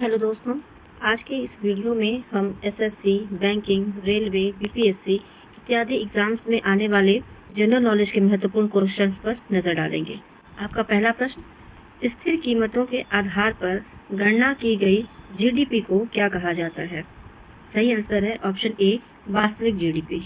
Hello दोस्तों, आज के इस वीडियो में हम एसएससी, बैंकिंग, रेलवे, बीपीएससी इत्यादि एग्जाम्स में आने वाले जनरल नॉलेज के महत्वपूर्ण क्वेश्चंस पर नजर डालेंगे। आपका पहला प्रश्न, स्थिर कीमतों के आधार पर गणना की गई जीडीपी को क्या कहा जाता है? सही आंसर है ऑप्शन ए, वास्तविक जीडीपी।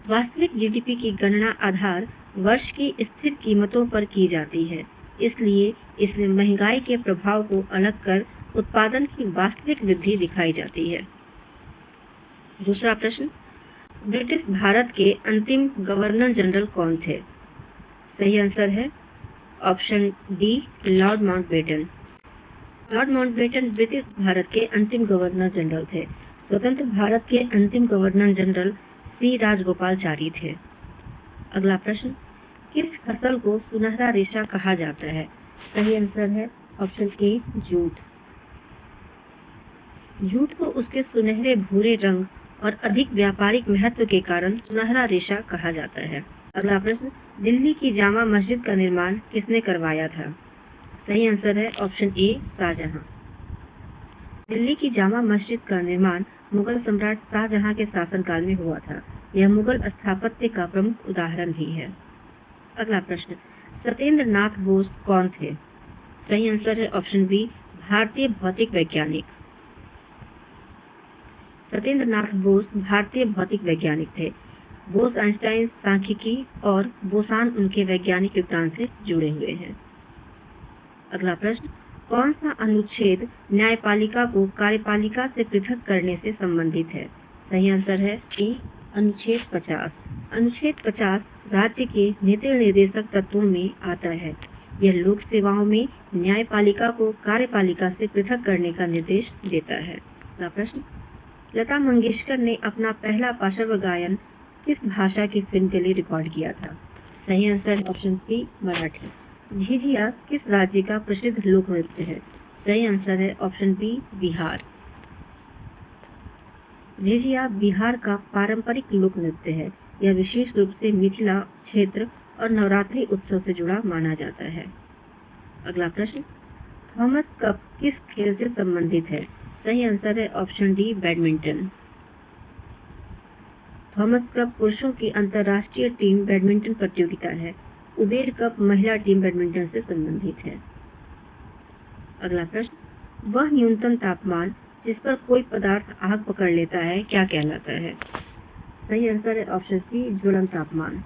वास्तविक जीडीपी की गणना आधार वर्ष की स्थिर कीमतों पर की जाती है, इसलिए इसमें महंगाई के प्रभाव को अलग कर उत्पादन की वास्तविक वृद्धि दिखाई जाती है। दूसरा प्रश्न, ब्रिटिश भारत के अंतिम गवर्नर जनरल कौन थे? सही आंसर है option D, Lord Mountbatten. Lord Mountbatten British Bharat के अंतिम गवर्नर जनरल थे। स्वतंत्र भारत के अंतिम गवर्नर जनरल सी राजगोपालाचारी थे। अगला प्रश्न, किस फसल को सुनहरा रेशा कहा जाता है? सही आंसर है ऑप्शन ए, जूट। जूट को उसके सुनहरे भूरे रंग और अधिक व्यापारिक महत्व के कारण सुनहरा रेशा कहा जाता है। अगला प्रश्न, दिल्ली की जामा मस्जिद का निर्माण किसने करवाया था? सही आंसर है ऑप्शन ए, शाहजहां। दिल्ली की जामा मस्जिद का निर्माण मुगल सम्राट शाहजहां के शासनकाल में हुआ था। यह मुगल स्थापत्य का प्रमुख उदाहरण भी है। अगला प्रश्न, सत्येंद्र नाथ बोस कौन थे? सही आंसर है ऑप्शन बी, भारतीय भौतिक वैज्ञानिक। सत्येंद्र नाथ बोस भारतीय भौतिक वैज्ञानिक थे। बोस आइंस्टाइन सांख्यिकी और बोसान उनके वैज्ञानिक योगदान से जुड़े हुए हैं। अगला प्रश्न, कौन सा अनुच्छेद न्यायपालिका को कार्यपालिका से पृथक करने से संबंधित है? सही आंसर है ए, अनुच्छेद 50। अनुच्छेद 50 राज्य के नीति निर्देशक तत्वों में आता है। यह लोक सेवाओं में न्यायपालिका को कार्यपालिका से पृथक करने का निर्देश देता है। अगला प्रश्न, लता मंगेशकर ने अपना पहला पार्श्व गायन किस भाषा की फिल्म के लिए रिकॉर्ड किया था? सही आंसर ऑप्शन सी, मराठी। झिझिया किस राज्य का प्रसिद्ध लोक नृत्य है? सही आंसर है ऑप्शन बी, बिहार। झिझिया बिहार का पारंपरिक लोक नृत्य है। यह विशेष रूप से मिथिला क्षेत्र और नवरात्रि उत्सव से जुड़ा माना जाता है। अगला प्रश्न, थॉमस कप किस खेल से संबंधित है? सही आंसर है option D, badminton. Thomas cup पुरुषों की अंतर्राष्ट्रीय टीम बैडमिंटन प्रतियोगिता है। उबेर कप महिला टीम बैडमिंटन से संबंधित है। अगला प्रश्न, वह न्यूनतम तापमान जिस पर कोई पदार्थ आग पकड़ लेता है क्या कहलाता है? सही आंसर है ऑप्शन सी, ज्वलन तापमान।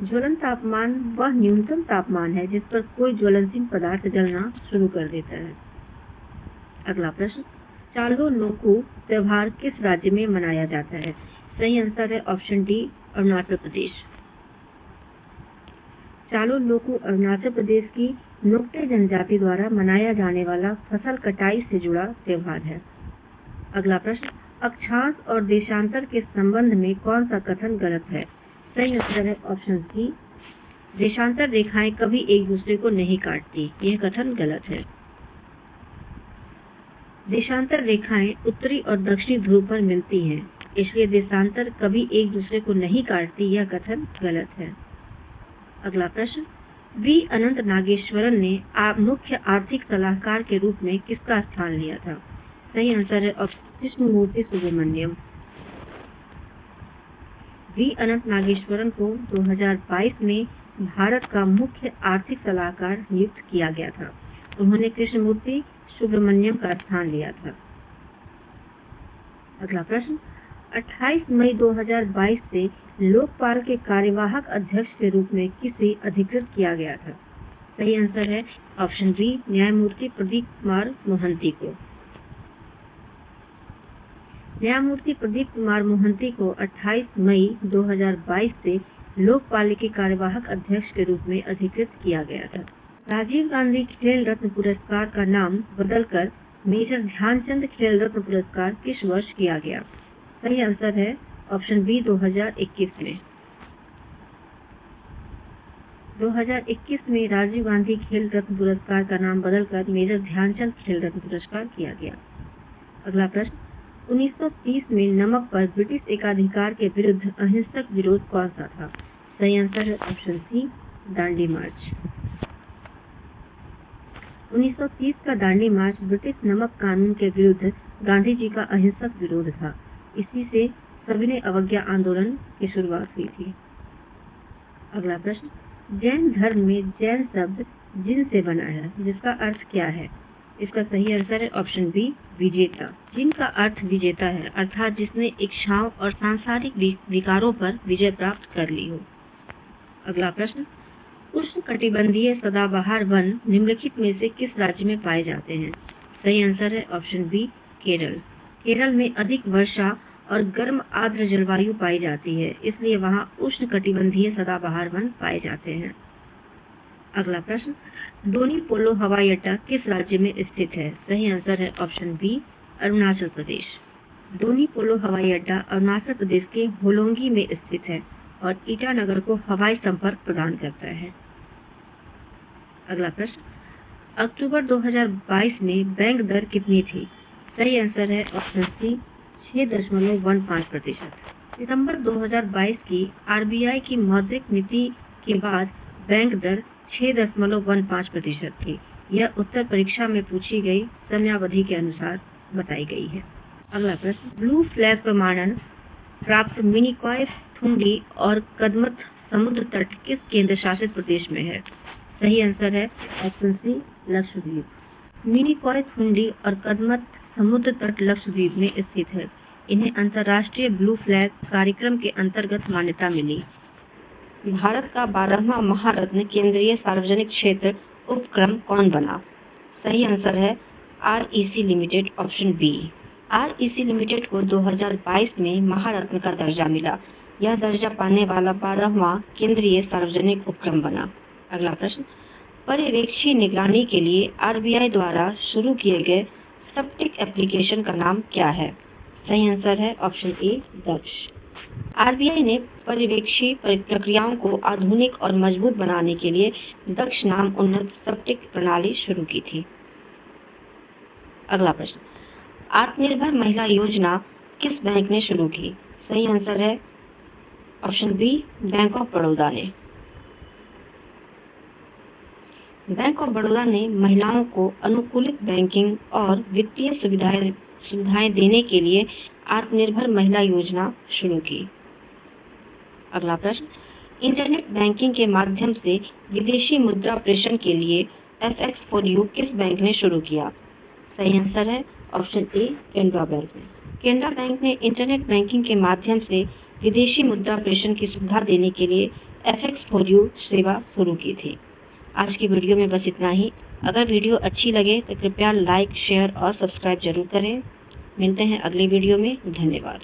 ज्वलन तापमान वह न्यूनतम तापमान है जिस पर कोई ज्वलनशील पदार्थ जलना शुरू कर देता है। अगला प्रश्न, चालो लोकू त्योहार किस राज्य में मनाया जाता है? सही आंसर है ऑप्शन डी, अरुणाचल प्रदेश। चालो लोकू अरुणाचल प्रदेश की नोक्टे जनजाति द्वारा मनाया जाने वाला फसल कटाई से जुड़ा त्योहार है। अगला प्रश्न, अक्षांश और देशांतर के संबंध में कौन सा कथन गलत है? सही आंसर है ऑप्शन सी, देशांतर रेखाएं कभी एक दूसरे को नहीं काटती। यह कथन गलत है। देशांतर रेखाएं उत्तरी और दक्षिणी ध्रुव पर मिलती हैं, इसलिए देशांतर कभी एक दूसरे को नहीं काटती। यह कथन गलत है। अगला प्रश्न, वी अनंत नागेश्वरन ने मुख्य आर्थिक सलाहकार के रूप में किसका स्थान लिया था? सही आंसर है कृष्णमूर्ति सुब्रमण्यम। वी अनंत नागेश्वरन को 2022 में भारत का मुख्य आर्थिक सलाहकार नियुक्त किया गया था। उन्होंने कृष्णमूर्ति सुब्रमण्यम का स्थान लिया था। अगला प्रश्न, 28 मई 2022 से लोकपाल के कार्यवाहक अध्यक्ष के रूप में किसे अधिकृत किया गया था? सही आंसर है ऑप्शन बी, न्यायमूर्ति प्रदीप कुमार मोहंती को। न्यायमूर्ति प्रदीप कुमार मोहंती को 28 मई 2022 से लोकपाल के कार्यवाहक अध्यक्ष के रूप में अधिकृत किया गया था। राजीव गांधी खेल रत्न पुरस्कार का नाम बदलकर मेजर ध्यानचंद खेल रत्न पुरस्कार किस वर्ष किया गया? सही आंसर है ऑप्शन बी, 2021 में। 2021 में राजीव गांधी खेल रत्न पुरस्कार का नाम बदलकर मेजर ध्यानचंद खेल रत्न पुरस्कार किया गया। अगला प्रश्न, 1930 में नमक पर ब्रिटिश एकाधिकार के विरुद्ध अहिंसक विरोध कौन सा था? सही आंसर है ऑप्शन सी, दांडी मार्च। 1930 का दांडी मार्च ब्रिटिश नमक कानून के विरुद्ध गांधी जी का अहिंसक विरोध था। इसी से सविनय अवज्ञा आंदोलन की शुरुआत हुई थी। अगला प्रश्न, जैन धर्म में जैन शब्द जिन से बना है, जिसका अर्थ क्या है? इसका सही आंसर है ऑप्शन बी, विजेता। जिन का अर्थ विजेता है, अर्थात जिसने इच्छाओं और सांसारिक विकारों पर विजय प्राप्त कर ली हो। अगला प्रश्न, उष्णकटिबंधीय सदाबहार वन निम्नलिखित में से किस राज्य में पाए जाते हैं? सही आंसर है ऑप्शन बी, केरल। केरल में अधिक वर्षा और गर्म आर्द्र जलवायु पाई जाती है, इसलिए वहां उष्णकटिबंधीय सदाबहार वन पाए जाते हैं। अगला प्रश्न, डोनी पोलो हवाई अड्डा किस राज्य में स्थित है? सही आंसर है option B, Arunachal Pradesh. Downey पोलो हवाई अड्डा अरुणाचल प्रदेश के होलोंगी में स्थित है और ईटानगर को हवाई संपर्क प्रदान करता है। अगला प्रश्न, अक्टूबर 2022 में बैंक दर कितनी थी? सही आंसर है ऑप्शन सी, 6.15%। सितंबर 2022 की आरबीआई की मौद्रिक नीति के बाद बैंक दर 6.15% थी। यह उत्तर परीक्षा में पूछी गई समयावधि के अनुसार बताई गई है। अगला प्रश्न, ब्लू फ्लैग प्रमाणन प्राप्त मिनिकॉय थुंडी और कदमत समुद्र तट किस केंद्र शासित प्रदेश में है? सही आंसर है ऑप्शन सी, लक्षद्वीप। मिनिकॉय थुंडी और कदमत समुद्र तट लक्षद्वीप में स्थित है। इन्हें अंतर्राष्ट्रीय ब्लू फ्लैग कार्यक्रम के अंतर्गत मान्यता मिली। भारत का 12वां महारत्न केंद्रीय सार्वजनिक क्षेत्र उपक्रम कौन बना? सही आंसर है REC limited, option B. REC limited को 2022 में महारत्न का दर्जा मिला। यह दर्जा पाने वाला 12वां केंद्रीय सार्वजनिक उपक्रम बना। अगला प्रश्न, पर्यवेक्षी निगरानी के लिए आरबीआई द्वारा शुरू किए गए सेप्टिक एप्लीकेशन का नाम क्या है? सही आंसर है ऑप्शन ए, दक्ष। आरबीआई ने पर्यवेक्षी प्रक्रियाओं को आधुनिक और मजबूत बनाने के लिए दक्ष नाम उन्नत सेप्टिक प्रणाली शुरू की थी। अगला प्रश्न, आत्मनिर्भर महिला योजना किस बैंक ने शुरू की? सही आंसर है option B, bank of Baroda ने। बैंक ऑफ बड़ौदा ने महिलाओं को अनुकूलित बैंकिंग और वित्तीय सुविधाएं देने के लिए आत्मनिर्भर महिला योजना शुरू की। अगला प्रश्न, इंटरनेट बैंकिंग के माध्यम से विदेशी मुद्रा प्रेषण के लिए FX for You किस बैंक ने शुरू किया? सही आंसर है ऑप्शन ए, केनरा बैंक ने। केनरा बैंक ने इंटरनेट बैंकिंग के माध्यम से विदेशी मुद्रा प्रेषण की सुविधा देने के लिए FX for You सेवा शुरू की थी। आज की वीडियो में बस इतना ही। अगर वीडियो अच्छी लगे तो कृपया लाइक, शेयर और सब्सक्राइब जरूर करें। मिलते हैं अगली वीडियो में। धन्यवाद।